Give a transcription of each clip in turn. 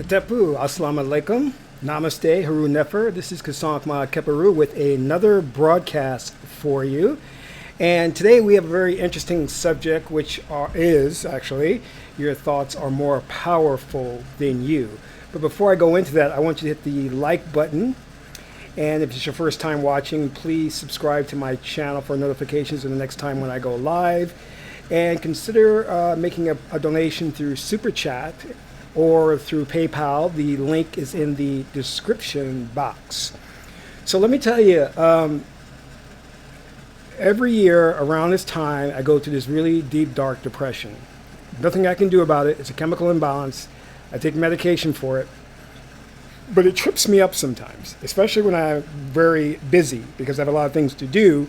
Tepu, Assalamu alaikum, Namaste, Haru Nefer. This is Kasank Ma Keparu with another broadcast for you. And today we have a very interesting subject, which is actually your thoughts are more powerful than you. But before I go into that, I want you to hit the like button. And if it's your first time watching, please subscribe to my channel for notifications of the next time when I go live. And consider making a donation through Super Chat or through PayPal. The link is in the description box. So let me tell you, every year around this time, I go through this really deep, dark depression. Nothing I can do about it. It's a chemical imbalance. I take medication for it. But it trips me up sometimes, especially when I'm very busy because I have a lot of things to do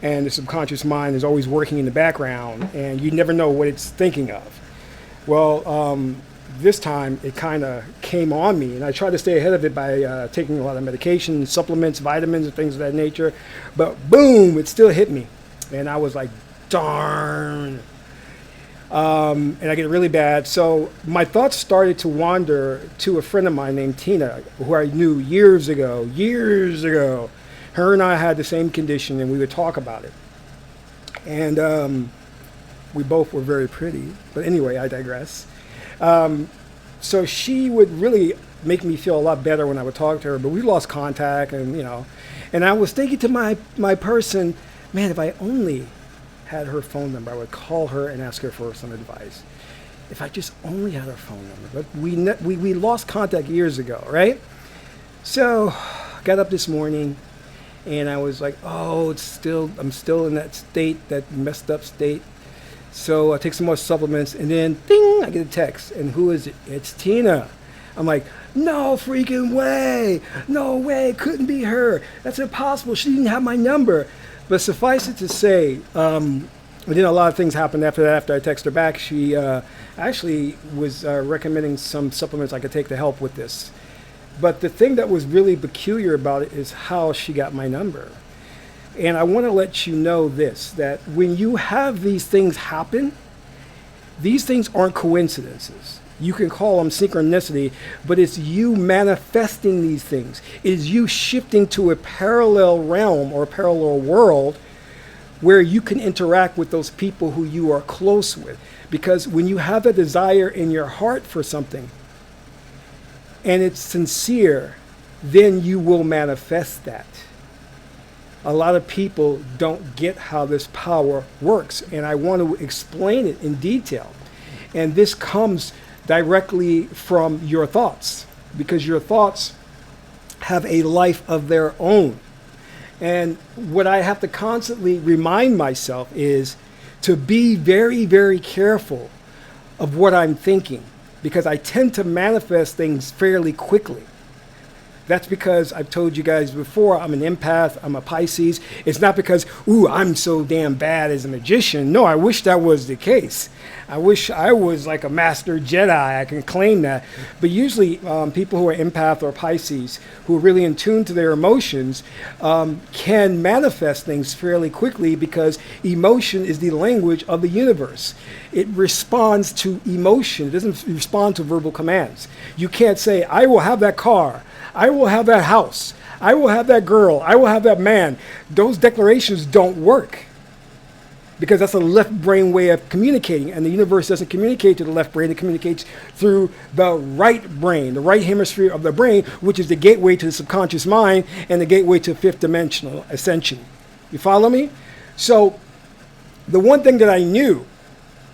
and the subconscious mind is always working in the background and you never know what it's thinking of. Well, this time it kind of came on me, and I tried to stay ahead of it by taking a lot of medication, supplements, vitamins, and things of that nature. But boom, it still hit me. And I was like, darn. And I get really bad. So my thoughts started to wander to a friend of mine named Tina, who I knew years ago. Her and I had the same condition, and we would talk about it. And we both were very pretty. But anyway, I digress. So she would really make me feel a lot better when I would talk to her, but we lost contact and I was thinking to my person, man, if I only had her phone number, I would call her and ask her for some advice. If I just only had her phone number, but we lost contact years ago, right? So I got up this morning and I was like, oh, I'm still in that state, that messed up state. So I take some more supplements, and then, ding, I get a text. And who is it? It's Tina. I'm like, no freaking way. No way. It couldn't be her. That's impossible. She didn't have my number. But suffice it to say, and then a lot of things happened after that. After I texted her back, she actually was recommending some supplements I could take to help with this. But the thing that was really peculiar about it is how she got my number. And I want to let you know this, that when you have these things happen, these things aren't coincidences. You can call them synchronicity, but it's you manifesting these things. It is you shifting to a parallel realm or a parallel world where you can interact with those people who you are close with. Because when you have a desire in your heart for something, and it's sincere, then you will manifest that. A lot of people don't get how this power works, and I want to explain it in detail. And this comes directly from your thoughts, because your thoughts have a life of their own. And what I have to constantly remind myself is to be very, very careful of what I'm thinking, because I tend to manifest things fairly quickly. That's because I've told you guys before, I'm an empath, I'm a Pisces. It's not because, ooh, I'm so damn bad as a magician. No, I wish that was the case. I wish I was like a master Jedi. I can claim that. But usually people who are empath or Pisces, who are really in tune to their emotions, can manifest things fairly quickly because emotion is the language of the universe. It responds to emotion. It doesn't respond to verbal commands. You can't say, I will have that car. I will have that house. I will have that girl. I will have that man. Those declarations don't work because that's a left brain way of communicating, and the universe doesn't communicate to the left brain. It communicates through the right brain, the right hemisphere of the brain, which is the gateway to the subconscious mind and the gateway to fifth dimensional ascension. You follow me? So the one thing that I knew,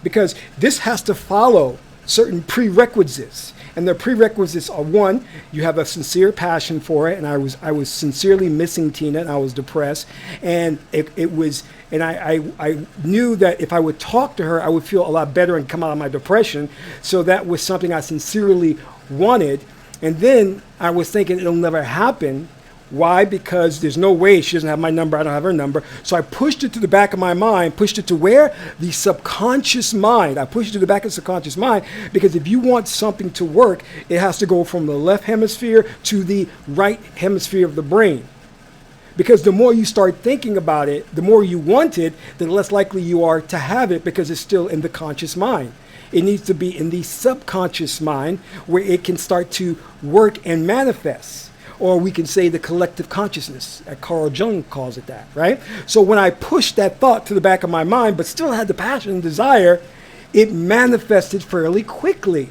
because this has to follow certain prerequisites. And the prerequisites are, one, you have a sincere passion for it, and I was sincerely missing Tina, and I was depressed, and I knew that if I would talk to her, I would feel a lot better and come out of my depression. So that was something I sincerely wanted. And then I was thinking it'll never happen. Why? Because there's no way she doesn't have my number. I don't have her number. So I pushed it to the back of my mind, pushed it to where? The subconscious mind. I pushed it to the back of the subconscious mind because if you want something to work, it has to go from the left hemisphere to the right hemisphere of the brain. Because the more you start thinking about it, the more you want it, the less likely you are to have it because it's still in the conscious mind. It needs to be in the subconscious mind where it can start to work and manifest. Or we can say the collective consciousness, as Carl Jung calls it that, right? So when I pushed that thought to the back of my mind, but still had the passion and desire, it manifested fairly quickly.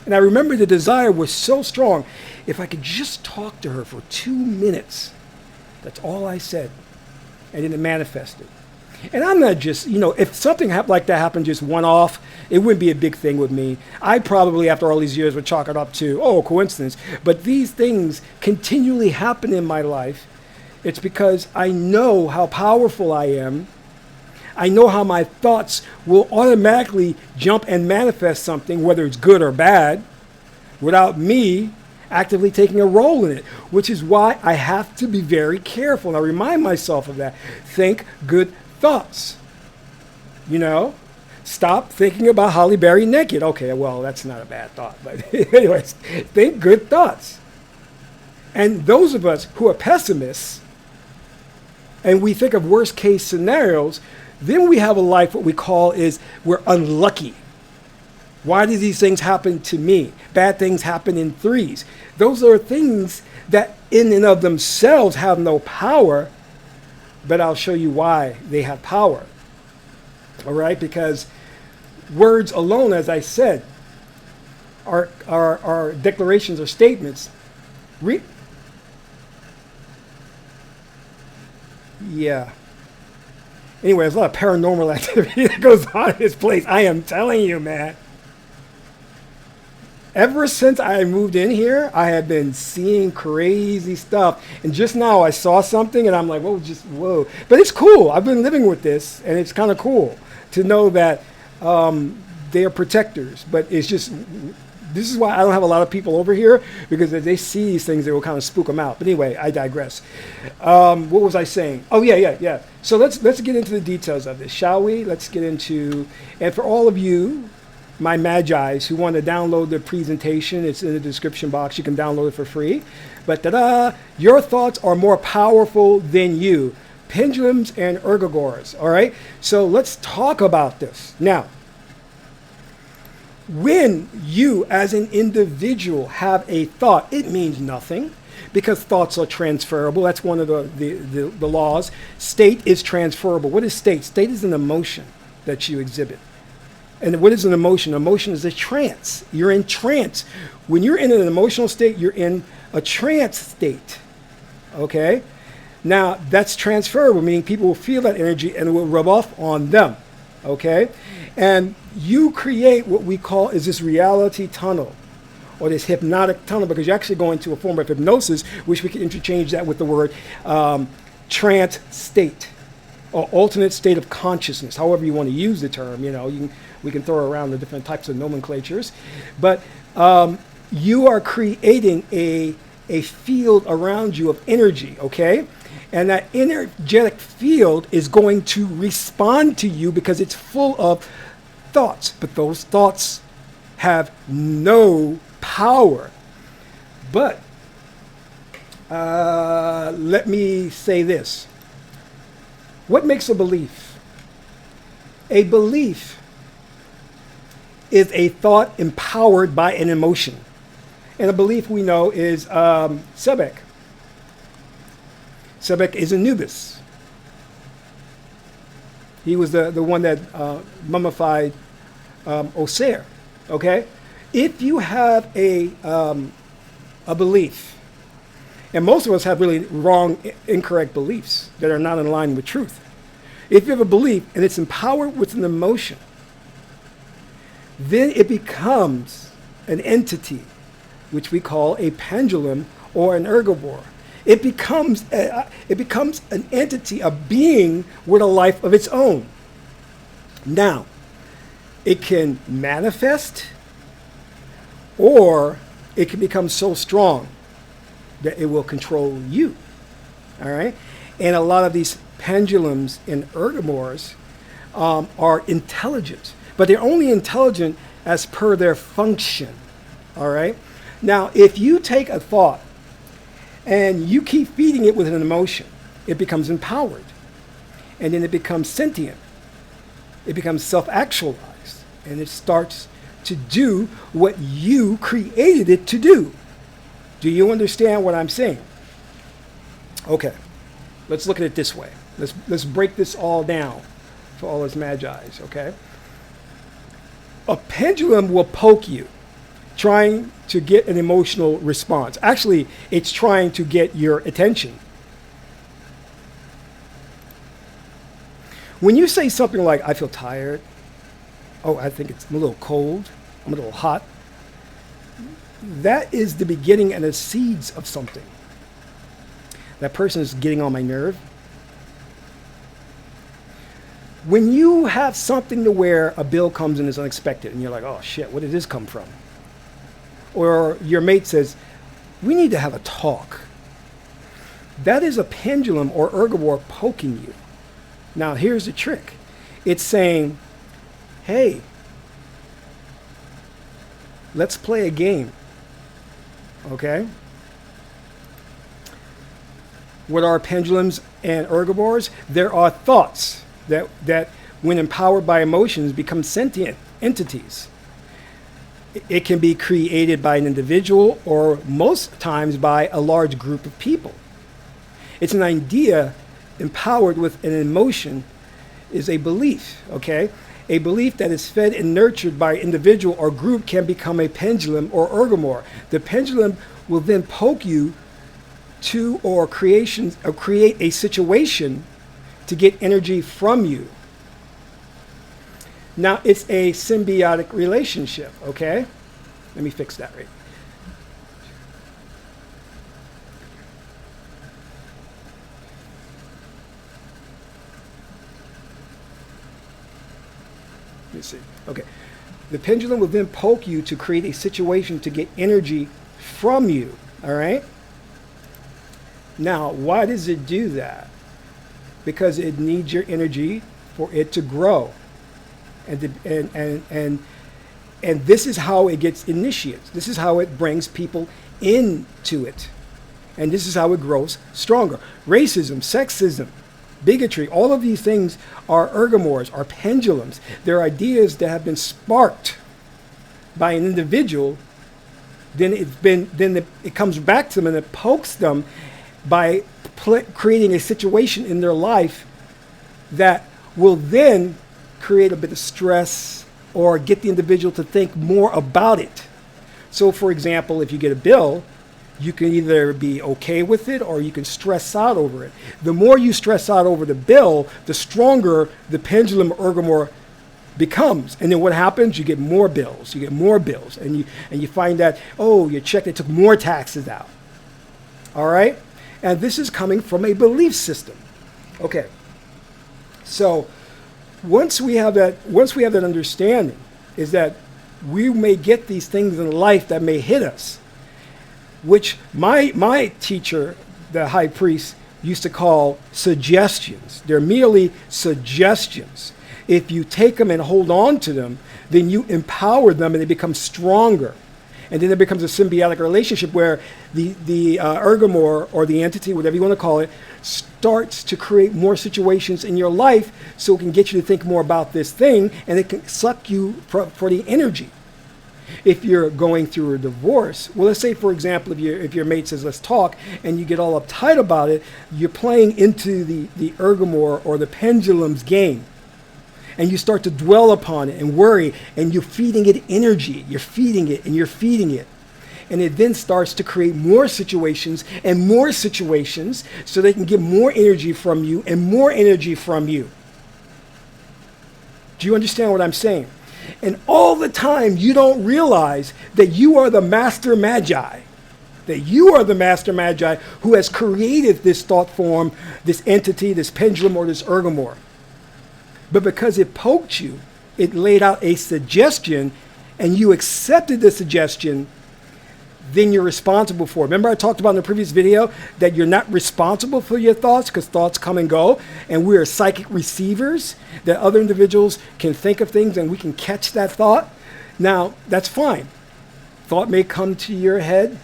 And I remember the desire was so strong. If I could just talk to her for 2 minutes, that's all I said. And then it manifested. And I'm not just, if something like that happened just one off, it wouldn't be a big thing with me. I probably, after all these years, would chalk it up to, coincidence. But these things continually happen in my life. It's because I know how powerful I am. I know how my thoughts will automatically jump and manifest something, whether it's good or bad, without me actively taking a role in it, which is why I have to be very careful. And I remind myself of that. Think good thoughts. Stop thinking about Holly Berry naked. Okay, well, that's not a bad thought. But anyways, think good thoughts. And those of us who are pessimists, and we think of worst case scenarios, then we have a life what we call is we're unlucky. Why do these things happen to me? Bad things happen in threes. Those are things that in and of themselves have no power, but I'll show you why they have power. All right? Because words alone, as I said, are declarations or statements. Yeah. Anyway, there's a lot of paranormal activity that goes on in this place. I am telling you, man. Ever since I moved in here, I have been seeing crazy stuff. And just now I saw something and I'm like, whoa. But it's cool. I've been living with this and it's kind of cool to know that they are protectors. But it's just, this is why I don't have a lot of people over here, because if they see these things, they will kind of spook them out. But anyway, I digress. What was I saying? Oh, yeah. So let's get into the details of this, shall we? Let's get into, and for all of you, my Magi's who want to download the presentation, it's in the description box. You can download it for free. But your thoughts are more powerful than you. Pendulums and ergogores, all right? So let's talk about this. Now, when you as an individual have a thought, it means nothing because thoughts are transferable. That's one of the laws. State is transferable. What is state? State is an emotion that you exhibit. And what is an emotion? Emotion is a trance. You're in trance. When you're in an emotional state, you're in a trance state. Okay? Now, that's transferable, meaning people will feel that energy and it will rub off on them. Okay? And you create what we call is this reality tunnel or this hypnotic tunnel, because you're actually going to a form of hypnosis, which we can interchange that with the word trance state or alternate state of consciousness, however you want to use the term. We can throw around the different types of nomenclatures, but you are creating a field around you of energy, okay? And that energetic field is going to respond to you because it's full of thoughts, but those thoughts have no power. But let me say this. What makes a belief? A belief is a thought empowered by an emotion. And a belief we know is Sebek. Sebek is Anubis. He was the one that mummified Osir. Okay? If you have a belief, and most of us have really wrong, incorrect beliefs that are not in line with truth. If you have a belief and it's empowered with an emotion, then it becomes an entity, which we call a pendulum or an ergobore. It becomes an entity, a being with a life of its own. Now, it can manifest, or it can become so strong that it will control you. All right? And a lot of these pendulums and ergobores are intelligent, but they're only intelligent as per their function. All right? Now, if you take a thought and you keep feeding it with an emotion, it becomes empowered. And then it becomes sentient. It becomes self-actualized, and it starts to do what you created it to do. Do you understand what I'm saying? Okay, let's look at it this way. Let's break this all down for all us magi's, okay? A pendulum will poke you, trying to get an emotional response. Actually, it's trying to get your attention. When you say something like, I feel tired, oh, I think I'm a little cold, I'm a little hot, that is the beginning and the seeds of something. That person is getting on my nerve. When you have something to where a bill comes and is unexpected, and you're like, oh shit, where did this come from? Or your mate says, we need to have a talk. That is a pendulum or ergobor poking you. Now, here's the trick. It's saying, hey, let's play a game. Okay? What are pendulums and ergobors? There are thoughts that when empowered by emotions, become sentient entities. It can be created by an individual or most times by a large group of people. It's an idea empowered with an emotion is a belief, okay? A belief that is fed and nurtured by an individual or group can become a pendulum or ergomor. The pendulum will then poke you to or create a situation to get energy from you. Now, it's a symbiotic relationship, okay? Let me fix that right. Let me see. Okay. The pendulum will then poke you to create a situation to get energy from you, all right? Now, why does it do that? Because it needs your energy for it to grow. And this is how it gets initiates. This is how it brings people into it. And this is how it grows stronger. Racism, sexism, bigotry, all of these things are ergomors, are pendulums. They're ideas that have been sparked by an individual. Then it comes back to them and it pokes them by creating a situation in their life that will then create a bit of stress or get the individual to think more about it. So, for example, if you get a bill, you can either be okay with it or you can stress out over it. The more you stress out over the bill, the stronger the pendulum ergomor becomes. And then what happens? You get more bills. You get more bills. And you find that, oh, your check, they took more taxes out. All right? And this is coming from a belief system. Okay. So once we have that understanding, is that we may get these things in life that may hit us, which my teacher, the high priest, used to call suggestions. They're merely suggestions. If you take them and hold on to them, then you empower them and they become stronger. And then there becomes a symbiotic relationship where the ergomor or the entity, whatever you want to call it, starts to create more situations in your life so it can get you to think more about this thing and it can suck you for the energy. If you're going through a divorce, well, let's say, for example, if your mate says, let's talk, and you get all uptight about it, you're playing into the ergomor or the pendulum's game. And you start to dwell upon it and worry, and you're feeding it energy. You're feeding it, and you're feeding it. And it then starts to create more situations so they can get more energy from you and more energy from you. Do you understand what I'm saying? And all the time, you don't realize that you are the master magi. That you are the master magi who has created this thought form, this entity, this pendulum, or this ergomor. But because it poked you, it laid out a suggestion, and you accepted the suggestion, then you're responsible for it. Remember I talked about in the previous video that you're not responsible for your thoughts because thoughts come and go, and we are psychic receivers, that other individuals can think of things and we can catch that thought. Now, that's fine. Thought may come to your head,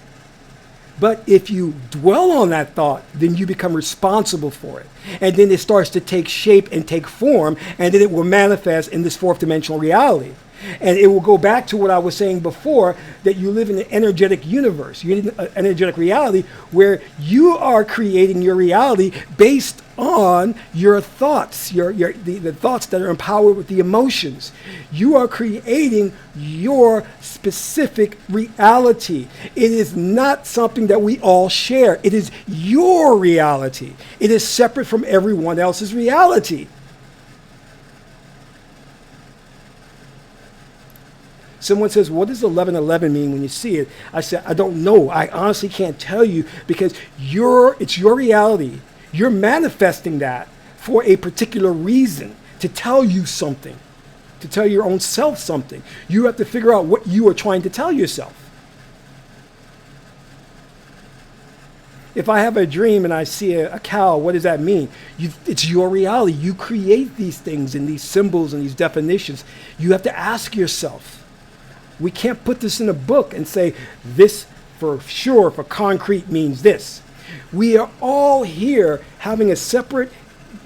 But if you dwell on that thought, then you become responsible for it. And then it starts to take shape and take form, and then it will manifest in this fourth dimensional reality. And it will go back to what I was saying before, that you live in an energetic universe. You live in an energetic reality where you are creating your reality based on your thoughts, the thoughts that are empowered with the emotions. You are creating your specific reality. It is not something that we all share. It is your reality. It is separate from everyone else's reality. Someone says, what does 1111 mean when you see it? I said, I don't know. I honestly can't tell you, because it's your reality. You're manifesting that for a particular reason, to tell you something, to tell your own self something. You have to figure out what you are trying to tell yourself. If I have a dream and I see a cow, what does that mean? It's your reality. You create these things and these symbols and these definitions. You have to ask yourself. We can't put this in a book and say, this for sure, for concrete means this. We are all here having a separate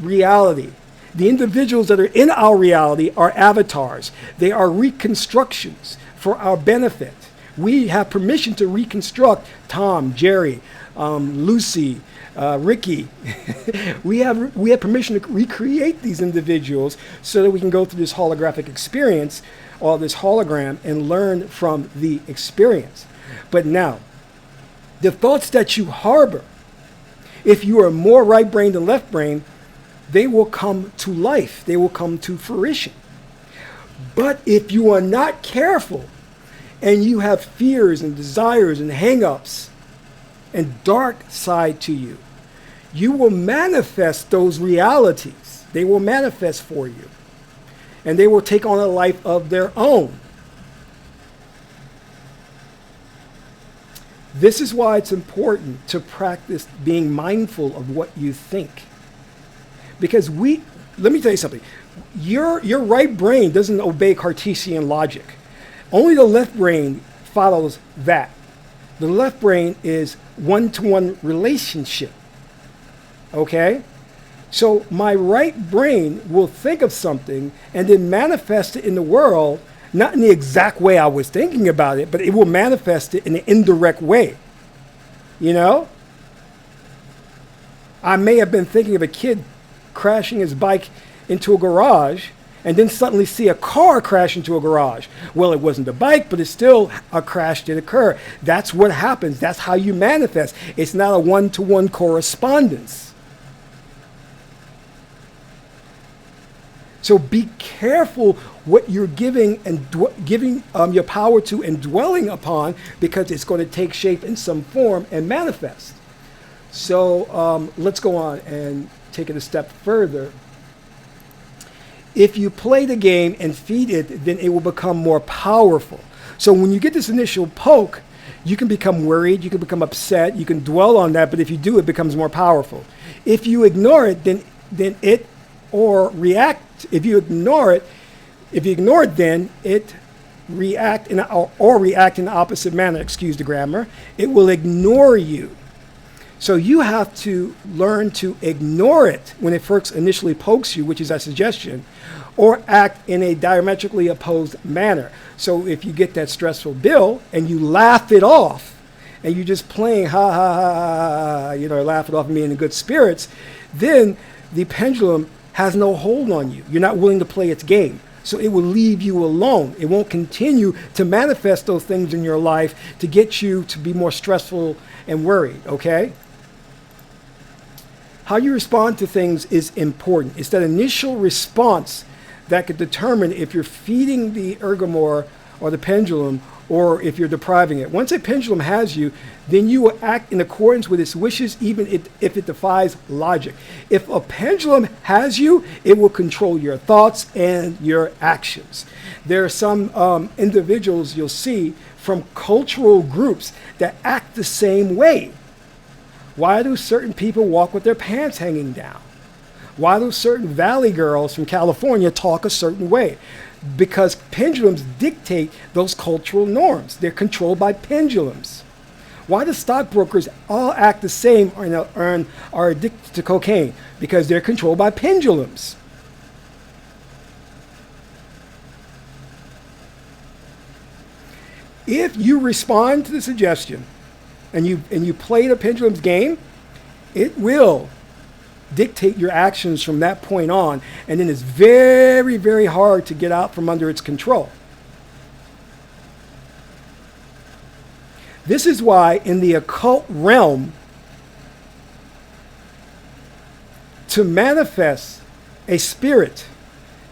reality. The individuals that are in our reality are avatars. They are reconstructions for our benefit. We have permission to reconstruct Tom, Jerry, Lucy, Ricky. we have permission to recreate these individuals so that we can go through this holographic experience, or this hologram, and learn from the experience. But now, the thoughts that you harbor, if you are more right brain than left brain, they will come to life. They will come to fruition. But if you are not careful, and you have fears and desires and hang-ups and dark side to you, you will manifest those realities. They will manifest for you. And they will take on a life of their own. This is why it's important to practice being mindful of what you think. Because let me tell you something. Your right brain doesn't obey Cartesian logic. Only the left brain follows that. The left brain is one-to-one relationship. Okay? So my right brain will think of something and then manifest it in the world, not in the exact way I was thinking about it, but it will manifest it in an indirect way. You know? I may have been thinking of a kid crashing his bike into a garage and then suddenly see a car crash into a garage. Well, it wasn't a bike, but it's still a crash did occur. That's what happens. That's how you manifest. It's not a one-to-one correspondence. So be careful what you're giving and giving your power to and dwelling upon, because it's going to take shape in some form and manifest. So let's go on and take it a step further. If you play the game and feed it, then it will become more powerful. So when you get this initial poke, you can become worried, you can become upset, you can dwell on that, but if you do, it becomes more powerful. If you ignore it, then it or react. If you ignore it, then it react in the opposite manner. Excuse the grammar. It will ignore you. So you have to learn to ignore it when it first initially pokes you, which is a suggestion, or act in a diametrically opposed manner. So if you get that stressful bill and you laugh it off, and you're just playing ha ha ha, laugh it off and being in good spirits, then the pendulum has no hold on you. You're not willing to play its game. So it will leave you alone. It won't continue to manifest those things in your life to get you to be more stressful and worried, okay? How you respond to things is important. It's that initial response that could determine if you're feeding the ergomore or the pendulum, or if you're depriving it. Once a pendulum has you, then you will act in accordance with its wishes, even if it defies logic. If a pendulum has you, it will control your thoughts and your actions. There are some individuals you'll see from cultural groups that act the same way. Why do certain people walk with their pants hanging down? Why do certain valley girls from California talk a certain way? Because pendulums dictate those cultural norms. They're controlled by pendulums. Why do stockbrokers all act the same and are addicted to cocaine? Because they're controlled by pendulums. If you respond to the suggestion and you play the pendulum's game, it will dictate your actions from that point on, and then it's very, very hard to get out from under its control. This is why in the occult realm, to manifest a spirit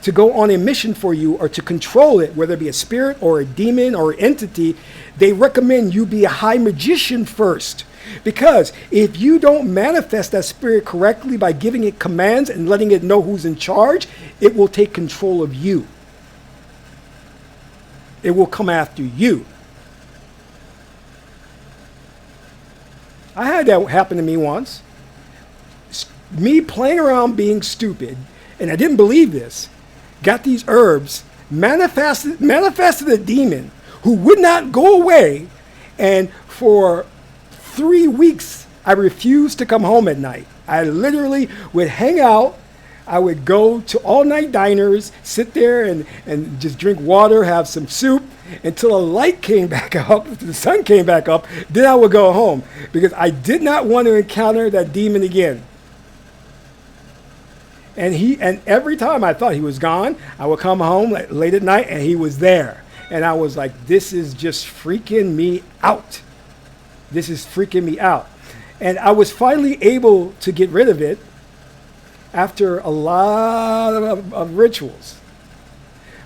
to go on a mission for you or to control it, whether it be a spirit or a demon or entity, they recommend you be a high magician first. Because if you don't manifest that spirit correctly by giving it commands and letting it know who's in charge, it will take control of you. It will come after you. I had that happen to me once. Me playing around being stupid, and I didn't believe this, got these herbs, manifested a demon who would not go away, and for 3 weeks I refused to come home at night. I literally would hang out. I would go to all-night diners, sit there and just drink water, have some soup, until a light came back up, the sun came back up, then I would go home, because I did not want to encounter that demon again. And every time I thought he was gone, I would come home late at night and he was there. And I was like, this is just freaking me out. This is freaking me out. And I was finally able to get rid of it after a lot of rituals.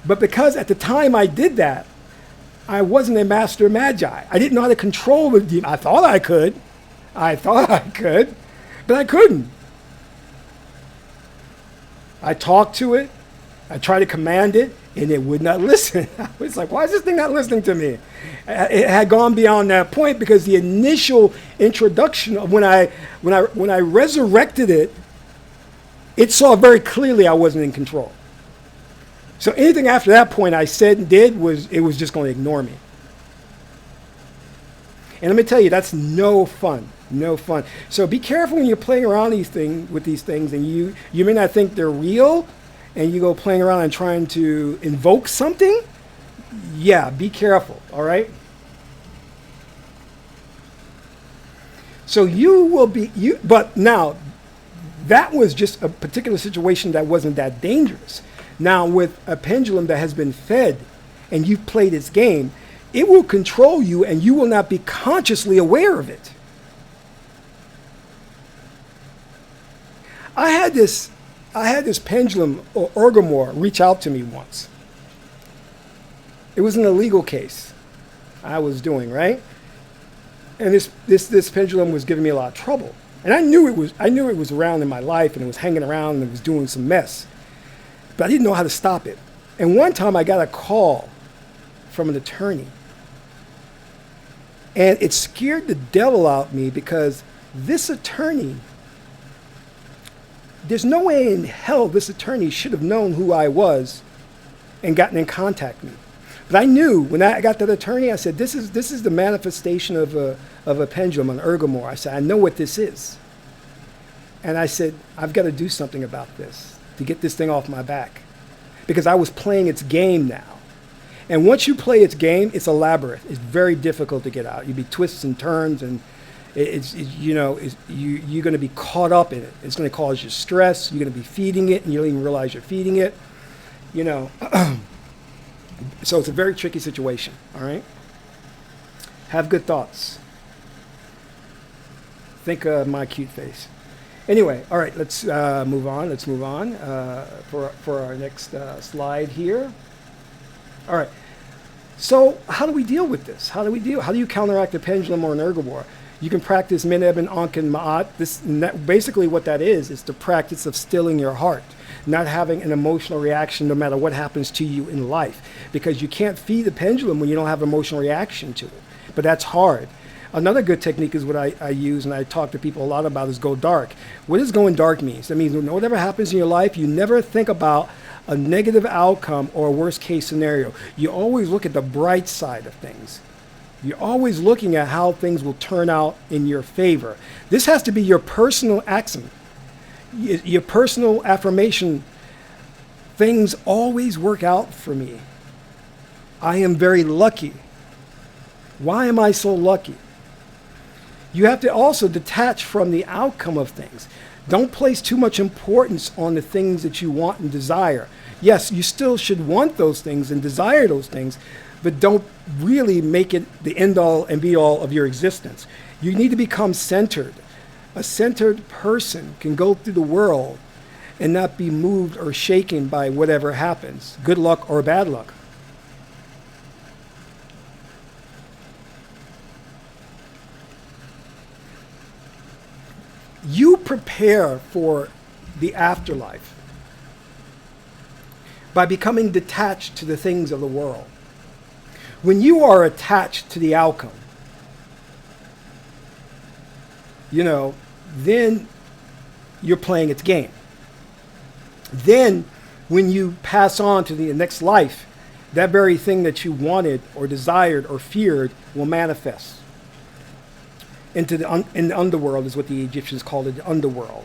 But because at the time I did that, I wasn't a master magi. I didn't know how to control the demon. I thought I could, but I couldn't. I talked to it, I tried to command it, and it would not listen. I was like, why is this thing not listening to me? It had gone beyond that point, because the initial introduction of when I resurrected it, it saw very clearly I wasn't in control. So anything after that point I said and did was just going to ignore me. And let me tell you, that's no fun. No fun. So be careful when you're playing around with these things, and you may not think they're real, and you go playing around and trying to invoke something. Yeah, be careful, all right? So but now, that was just a particular situation that wasn't that dangerous. Now, with a pendulum that has been fed and you've played its game, it will control you and you will not be consciously aware of it. I had this pendulum or ergomore reach out to me once. It was an illegal case I was doing, right? And this pendulum was giving me a lot of trouble. And I knew it was around in my life, and it was hanging around and it was doing some mess. But I didn't know how to stop it. And one time I got a call from an attorney. And it scared the devil out of me, because this attorney, there's no way in hell this attorney should have known who I was and gotten in contact with me. But I knew when I got that attorney, I said, this is the manifestation of a pendulum, an ergomore. I said, I know what this is. And I said, I've got to do something about this to get this thing off my back, because I was playing its game now. And once you play its game, it's a labyrinth. It's very difficult to get out. You'd be twists and turns, and you're going to be caught up in it. It's going to cause you stress. You're going to be feeding it, and you don't even realize you're feeding it. So it's a very tricky situation. All right. Have good thoughts. Think of my cute face. Anyway, all right. Let's move on. Let's move on for our next slide here. All right. So how do we deal with this? How do you counteract a pendulum or an ergomore? You can practice Min, Eben, Ankh, and Ma'at. Basically what that is the practice of stilling your heart, not having an emotional reaction no matter what happens to you in life, because you can't feed the pendulum when you don't have an emotional reaction to it. But that's hard. Another good technique is what I use, and I talk to people a lot about, is go dark. What does going dark mean? That means whatever happens in your life, you never think about a negative outcome or a worst case scenario. You always look at the bright side of things. You're always looking at how things will turn out in your favor. This has to be your personal axiom, your personal affirmation. Things always work out for me. I am very lucky. Why am I so lucky? You have to also detach from the outcome of things. Don't place too much importance on the things that you want and desire. Yes, you still should want those things and desire those things, but don't really make it the end all and be all of your existence. You need to become centered. A centered person can go through the world and not be moved or shaken by whatever happens, good luck or bad luck. You prepare for the afterlife by becoming detached to the things of the world. When you are attached to the outcome, then you're playing its game. Then when you pass on to the next life, that very thing that you wanted or desired or feared will manifest in the underworld, is what the Egyptians called it, the underworld.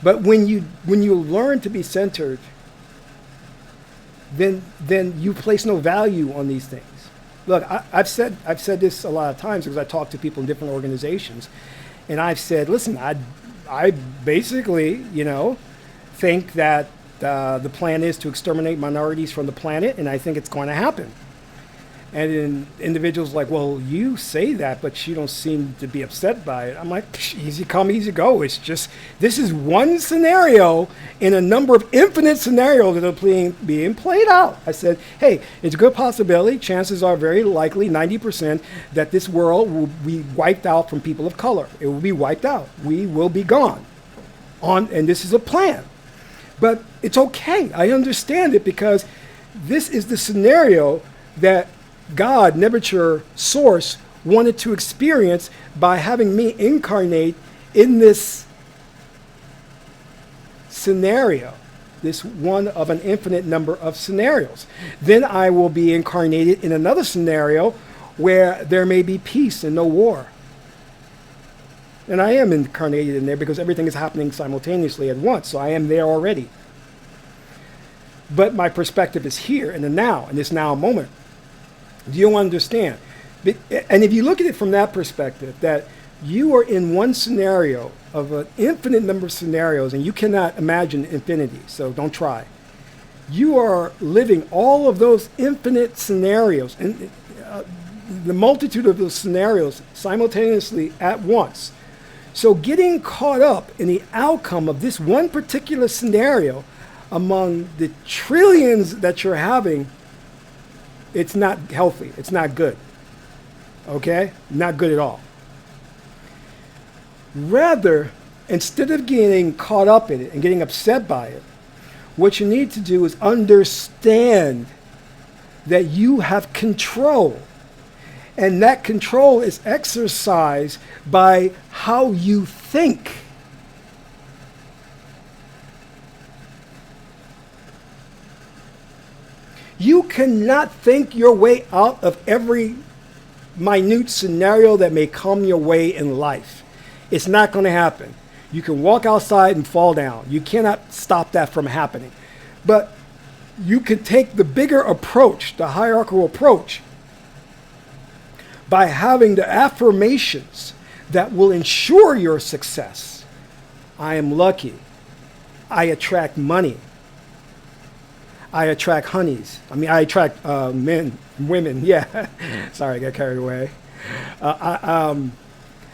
But when you learn to be centered, then you place no value on these things. Look, I've said this a lot of times because I talk to people in different organizations, and I've said, listen, I basically, think that the plan is to exterminate minorities from the planet, and I think it's going to happen. And then individuals like, well, you say that, but you don't seem to be upset by it. I'm like, easy come, easy go. It's just, this is one scenario in a number of infinite scenarios that are being played out. I said, hey, it's a good possibility. Chances are very likely, 90%, that this world will be wiped out from people of color. It will be wiped out. We will be gone. And this is a plan. But it's okay. I understand it because this is the scenario that God, Nebuchadnezzar, Source, wanted to experience by having me incarnate in this scenario, this one of an infinite number of scenarios. Then I will be incarnated in another scenario where there may be peace and no war. And I am incarnated in there because everything is happening simultaneously at once, so I am there already. But my perspective is here in the now, in this now moment. Do you understand? And if you look at it from that perspective, that you are in one scenario of an infinite number of scenarios, and you cannot imagine infinity, so don't try. You are living all of those infinite scenarios, and the multitude of those scenarios simultaneously at once. So getting caught up in the outcome of this one particular scenario among the trillions that you're having, it's not healthy. It's not good. Okay? Not good at all. Rather, instead of getting caught up in it and getting upset by it, what you need to do is understand that you have control. And that control is exercised by how you think. You cannot think your way out of every minute scenario that may come your way in life. It's not going to happen. You can walk outside and fall down. You cannot stop that from happening. But you can take the bigger approach, the hierarchical approach, by having the affirmations that will ensure your success. I am lucky. I attract money. I attract honeys. I attract men, women. Yeah. Sorry, I got carried away. I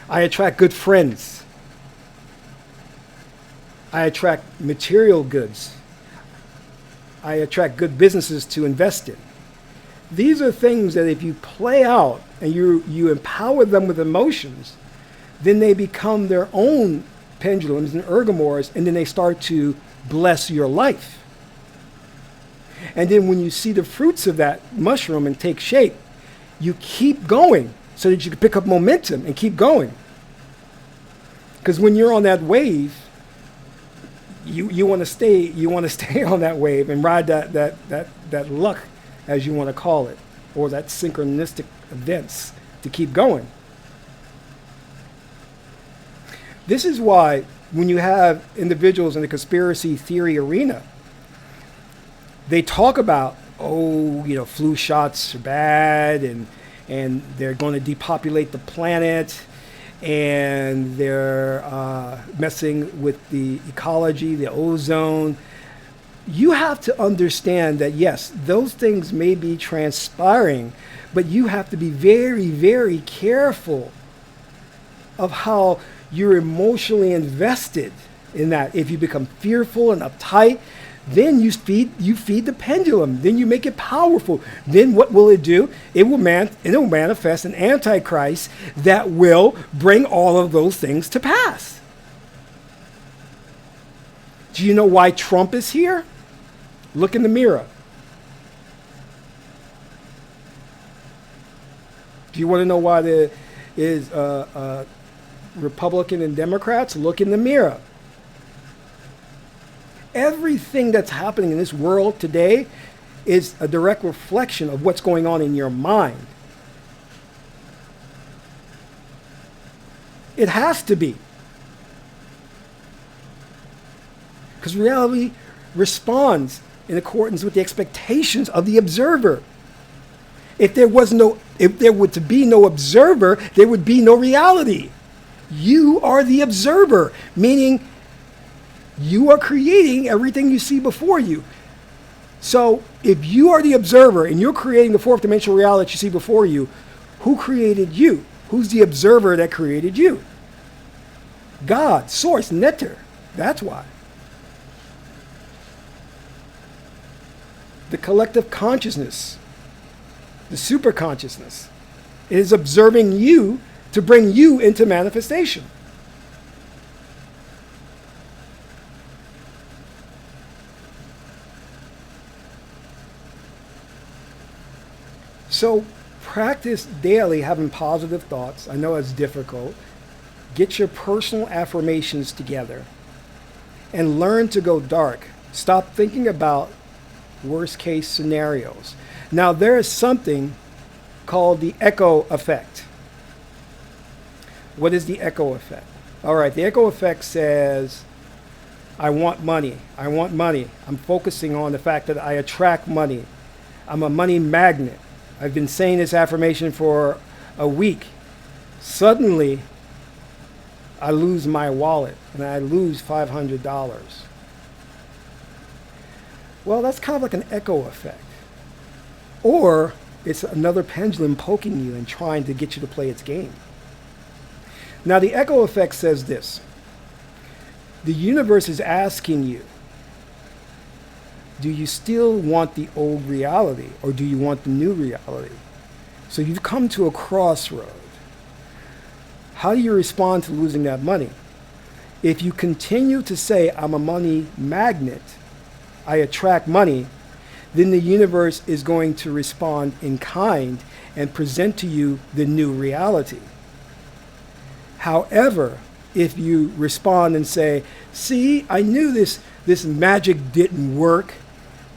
attract good friends. I attract material goods. I attract good businesses to invest in. These are things that if you play out and you empower them with emotions, then they become their own pendulums and ergomores, and then they start to bless your life. And then when you see the fruits of that mushroom and take shape, you keep going so that you can pick up momentum and keep going. Because when you're on that wave, you want to stay on that wave and ride that luck, as you want to call it. or that synchronistic events to keep going. This is why when you have individuals in the conspiracy theory arena, they talk about, flu shots are bad, and they're going to depopulate the planet, and they're messing with the ecology, the ozone. You have to understand that, yes, those things may be transpiring, but you have to be very, very careful of how you're emotionally invested in that. If you become fearful and uptight, then you feed the pendulum. Then you make it powerful. Then what will it do? It will manifest an antichrist that will bring all of those things to pass. Do you know why Trump is here? Look in the mirror. Do you want to know why there is Republican and Democrats? Look in the mirror. Everything that's happening in this world today is a direct reflection of what's going on in your mind. It has to be. Because reality responds in accordance with the expectations of the observer. If there were to be no observer, there would be no reality. You are the observer, meaning you are creating everything you see before you. So if you are the observer and you're creating the fourth dimensional reality you see before you, who created you? Who's the observer that created you? God, source, netter. That's why. The collective consciousness, the super consciousness, is observing you to bring you into manifestation. So practice daily having positive thoughts. I know it's difficult. Get your personal affirmations together and learn to go dark. Stop thinking about worst case scenarios. Now there is something called the echo effect. What is the echo effect? All right, the echo effect says, I want money. I want money. I'm focusing on the fact that I attract money. I'm a money magnet. I've been saying this affirmation for a week. Suddenly, I lose my wallet and I lose $500. Well, that's kind of like an echo effect. Or it's another pendulum poking you and trying to get you to play its game. Now, the echo effect says this. The universe is asking you, do you still want the old reality or do you want the new reality? So you've come to a crossroad. How do you respond to losing that money? If you continue to say, I'm a money magnet, I attract money, then the universe is going to respond in kind and present to you the new reality. However, if you respond and say, see, I knew this magic didn't work,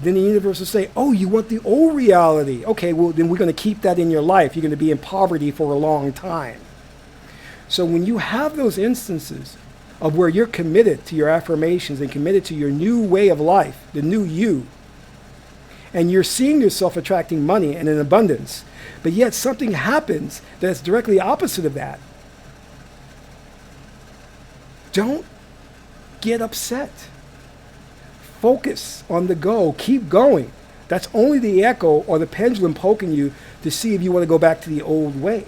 then the universe will say, oh, you want the old reality. Okay, well, then we're going to keep that in your life. You're going to be in poverty for a long time. So when you have those instances of where you're committed to your affirmations and committed to your new way of life, the new you, and you're seeing yourself attracting money and in abundance, but yet something happens that's directly opposite of that, don't get upset. Focus on the goal. Keep going. That's only the echo or the pendulum poking you to see if you want to go back to the old way.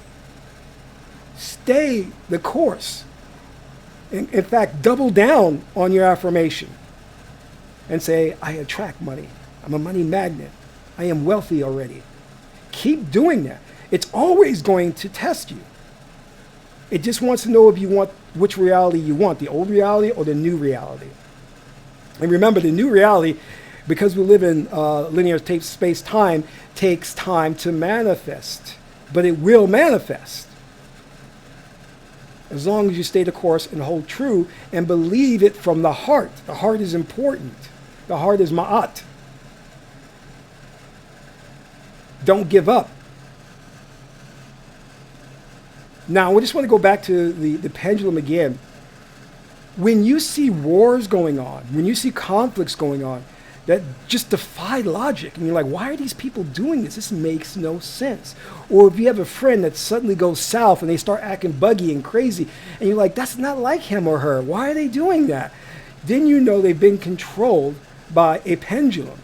Stay the course. In fact, double down on your affirmation and say, I attract money. I'm a money magnet. I am wealthy already. Keep doing that. It's always going to test you. It just wants to know if you want which reality you want, the old reality or the new reality. And remember, the new reality, because we live in linear space-time, takes time to manifest. But it will manifest. As long as you stay the course and hold true and believe it from the heart. The heart is important. The heart is ma'at. Don't give up. Now, we just want to go back to the pendulum again. When you see wars going on, when you see conflicts going on, that just defy logic, and you're like, why are these people doing this? This makes no sense. Or if you have a friend that suddenly goes south and they start acting buggy and crazy, and you're like, that's not like him or her. Why are they doing that? Then you know they've been controlled by a pendulum.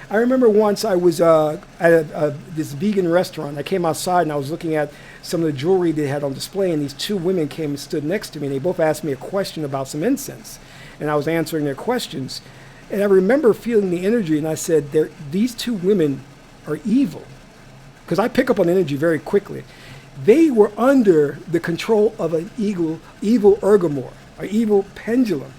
I remember once I was at this vegan restaurant. I came outside and I was looking at some of the jewelry they had on display, and these two women came and stood next to me, and they both asked me a question about some incense, and I was answering their questions. And I remember feeling the energy, and I said, these two women are evil, because I pick up on energy very quickly. They were under the control of an evil ergomor, an evil pendulum,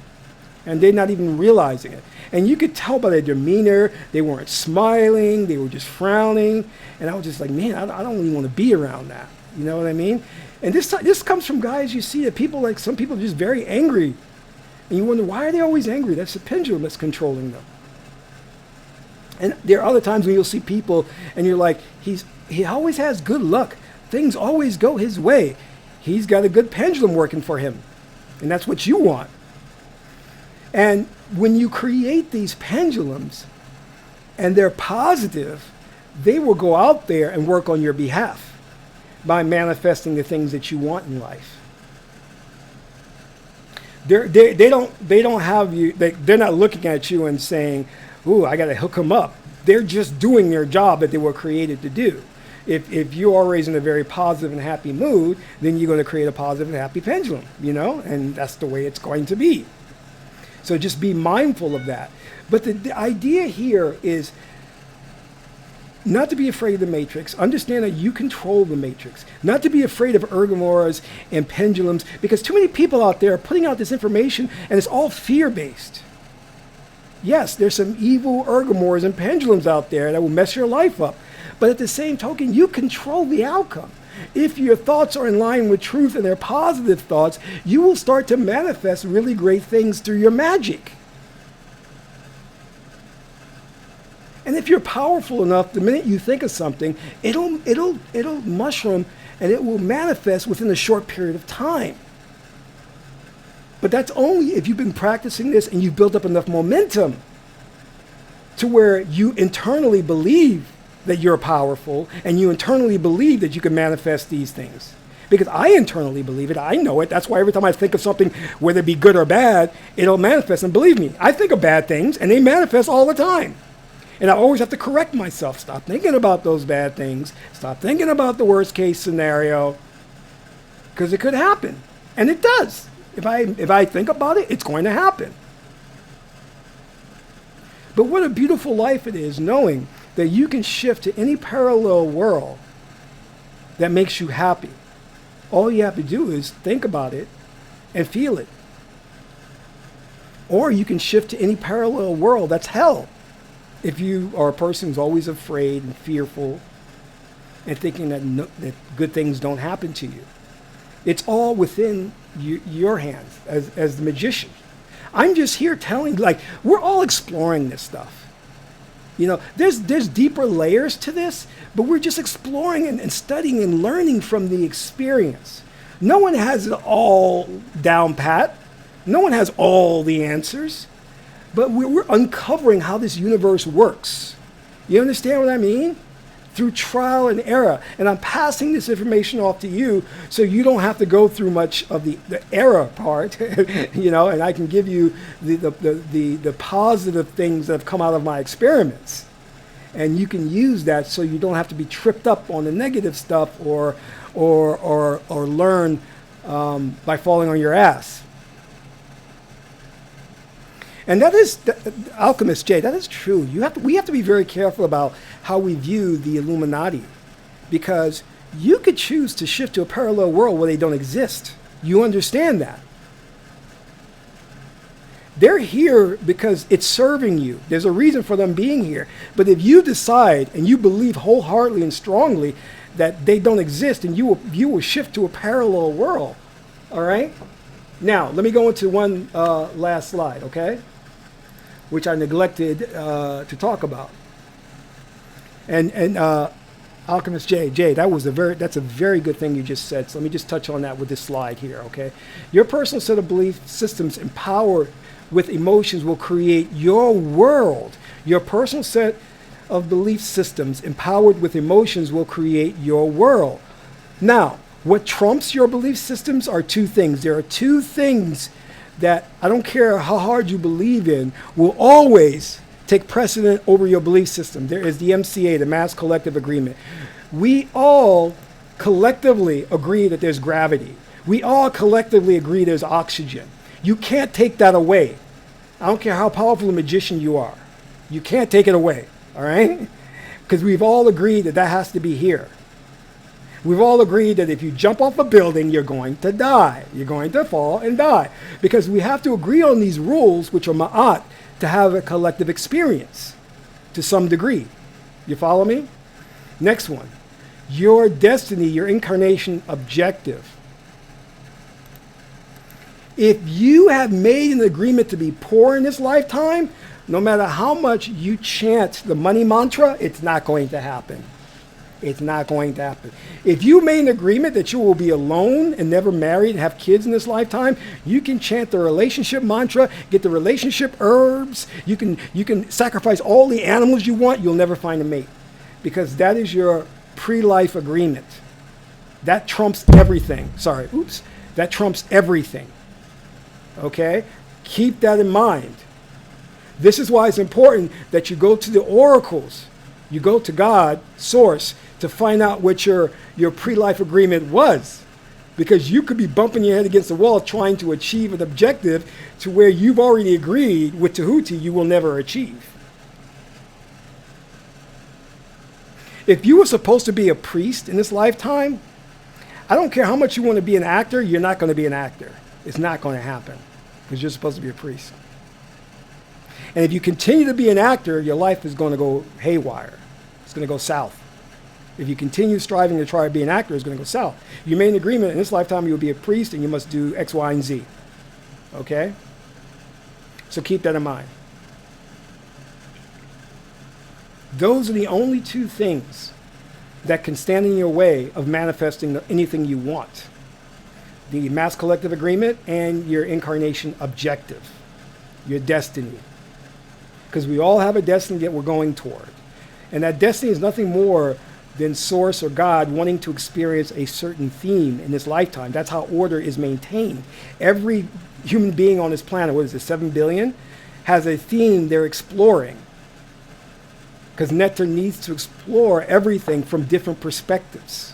and they're not even realizing it. And you could tell by their demeanor, they weren't smiling, they were just frowning. And I was just like, man, I don't even want to be around that. You know what I mean? And this comes from guys you see that people, like some people are just very angry. And you wonder, why are they always angry? That's the pendulum that's controlling them. And there are other times when you'll see people and you're like, he always has good luck. Things always go his way. He's got a good pendulum working for him. And that's what you want. And when you create these pendulums and they're positive, they will go out there and work on your behalf by manifesting the things that you want in life. They don't have you. They're not looking at you and saying, "Ooh, I got to hook them up." They're just doing their job that they were created to do. If you're always in a very positive and happy mood, then you're going to create a positive and happy pendulum, and that's the way it's going to be. So just be mindful of that. But the idea here is not to be afraid of the matrix. Understand that you control the matrix. Not to be afraid of ergomoras and pendulums, because too many people out there are putting out this information and it's all fear-based. Yes, there's some evil ergomoras and pendulums out there that will mess your life up. But at the same token, you control the outcome. If your thoughts are in line with truth and they're positive thoughts, you will start to manifest really great things through your magic. And if you're powerful enough, the minute you think of something, it'll mushroom and it will manifest within a short period of time. But that's only if you've been practicing this and you've built up enough momentum to where you internally believe that you're powerful and you internally believe that you can manifest these things. Because I internally believe it. I know it. That's why every time I think of something, whether it be good or bad, it'll manifest. And believe me, I think of bad things and they manifest all the time. And I always have to correct myself. Stop thinking about those bad things. Stop thinking about the worst case scenario. Because it could happen. And it does. If I think about it, it's going to happen. But what a beautiful life it is knowing that you can shift to any parallel world that makes you happy. All you have to do is think about it and feel it. Or you can shift to any parallel world that's hell. If you are a person who's always afraid and fearful and thinking that good things don't happen to you. It's all within your hands as the magician. I'm just here telling, we're all exploring this stuff. There's deeper layers to this, but we're just exploring and studying and learning from the experience. No one has it all down pat. No one has all the answers. But we're uncovering how this universe works. You understand what I mean? Through trial and error. And I'm passing this information off to you so you don't have to go through much of the error part, and I can give you the positive things that have come out of my experiments. And you can use that so you don't have to be tripped up on the negative stuff or learn by falling on your ass. And that is, Alchemist Jay, that is true. We have to be very careful about how we view the Illuminati, because you could choose to shift to a parallel world where they don't exist. You understand that. They're here because it's serving you. There's a reason for them being here. But if you decide and you believe wholeheartedly and strongly that they don't exist, and you will shift to a parallel world, all right? Now, let me go into one last slide, okay? Which I neglected to talk about. And Alchemist J, that's a very good thing you just said. So let me just touch on that with this slide here, okay? Your personal set of belief systems empowered with emotions will create your world. Your personal set of belief systems empowered with emotions will create your world. Now, what trumps your belief systems are two things. There are two things that I don't care how hard you believe in will always take precedent over your belief system. There is the MCA, the Mass Collective Agreement. We all collectively agree that there's gravity. We all collectively agree there's oxygen. You can't take that away. I don't care how powerful a magician you are. You can't take it away, all right? Because we've all agreed that that has to be here. We've all agreed that if you jump off a building, you're going to die. You're going to fall and die. Because we have to agree on these rules, which are ma'at, to have a collective experience to some degree. You follow me? Next one. Your destiny, your incarnation objective. If you have made an agreement to be poor in this lifetime, no matter how much you chant the money mantra, it's not going to happen. It's not going to happen. If you made an agreement that you will be alone and never married and have kids in this lifetime, you can chant the relationship mantra, get the relationship herbs. You can sacrifice all the animals you want. You'll never find a mate because that is your pre-life agreement. That trumps everything. Sorry, oops. That trumps everything. Okay? Keep that in mind. This is why it's important that you go to the oracles. You go to God, source, to find out what your pre-life agreement was. Because you could be bumping your head against the wall trying to achieve an objective to where you've already agreed with Tahuti you will never achieve. If you were supposed to be a priest in this lifetime, I don't care how much you want to be an actor, you're not going to be an actor. It's not going to happen because you're supposed to be a priest. And if you continue to be an actor, your life is going to go haywire. It's going to go south. If you continue striving to try to be an actor, it's going to go south. You made an agreement in this lifetime you'll be a priest and you must do X, Y, and Z. Okay? So keep that in mind. Those are the only two things that can stand in your way of manifesting anything you want. The Mass Collective Agreement and your incarnation objective, your destiny. Because we all have a destiny that we're going toward. And that destiny is nothing more than Source or God wanting to experience a certain theme in this lifetime. That's how order is maintained. Every human being on this planet, what is it, 7 billion, has a theme they're exploring. Because Nectar needs to explore everything from different perspectives.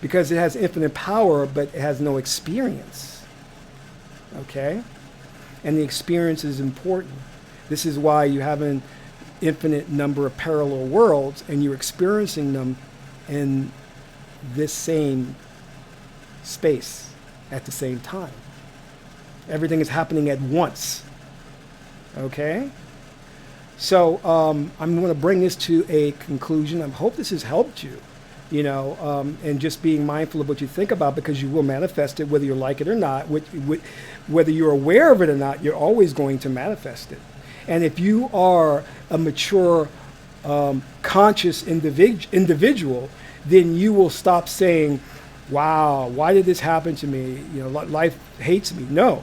Because it has infinite power, but it has no experience. Okay? And the experience is important. This is why you have an infinite number of parallel worlds and you're experiencing them in this same space at the same time. Everything is happening at once. Okay? So I'm going to bring this to a conclusion. I hope this has helped you, and just being mindful of what you think about, because you will manifest it whether you like it or not. Whether you're aware of it or not, you're always going to manifest it. And if you are a mature, conscious individual, then you will stop saying, wow, why did this happen to me? Life hates me. No,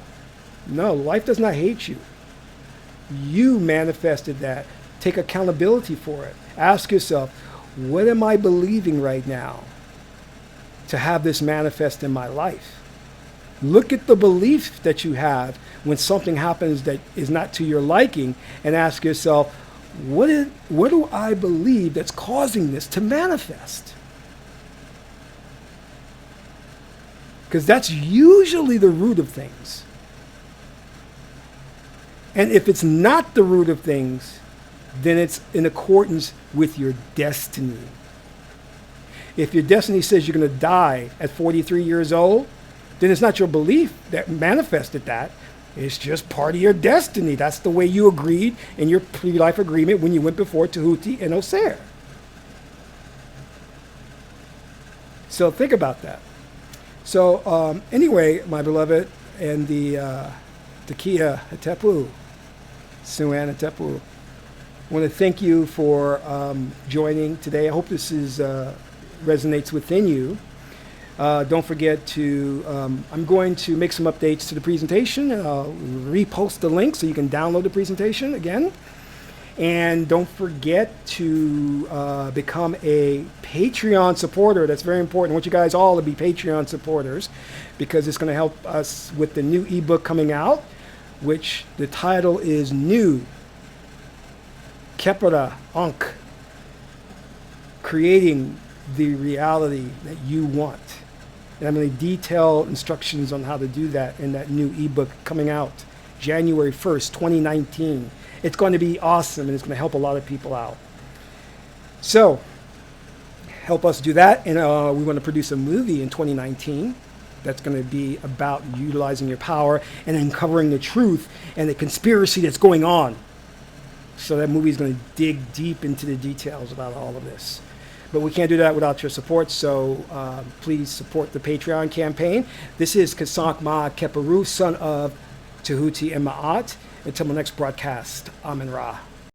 life does not hate you. You manifested that. Take accountability for it. Ask yourself, what am I believing right now to have this manifest in my life? Look at the belief that you have when something happens that is not to your liking and ask yourself, what do I believe that's causing this to manifest? Because that's usually the root of things. And if it's not the root of things, then it's in accordance with your destiny. If your destiny says you're going to die at 43 years old, then it's not your belief that manifested that. It's just part of your destiny. That's the way you agreed in your pre-life agreement when you went before Tahuti and Osir. So think about that. So anyway, my beloved, and the Takia Hatepu, Suan Hatepu, I want to thank you for joining today. I hope this resonates within you. Don't forget to, I'm going to make some updates to the presentation, and I'll repost the link so you can download the presentation again. And don't forget to become a Patreon supporter. That's very important. I want you guys all to be Patreon supporters because it's going to help us with the new ebook coming out, which the title is New Kepara Ankh, Creating the Reality That You Want. And I'm going to detail instructions on how to do that in that new ebook coming out January 1st, 2019. It's going to be awesome, and it's going to help a lot of people out. So, help us do that. And we want to produce a movie in 2019 that's going to be about utilizing your power and uncovering the truth and the conspiracy that's going on. So that movie is going to dig deep into the details about all of this. But we can't do that without your support, so please support the Patreon campaign. This is Kasank Ma Keparu, son of Tahuti and Ma'at. Until my next broadcast, Amen Ra.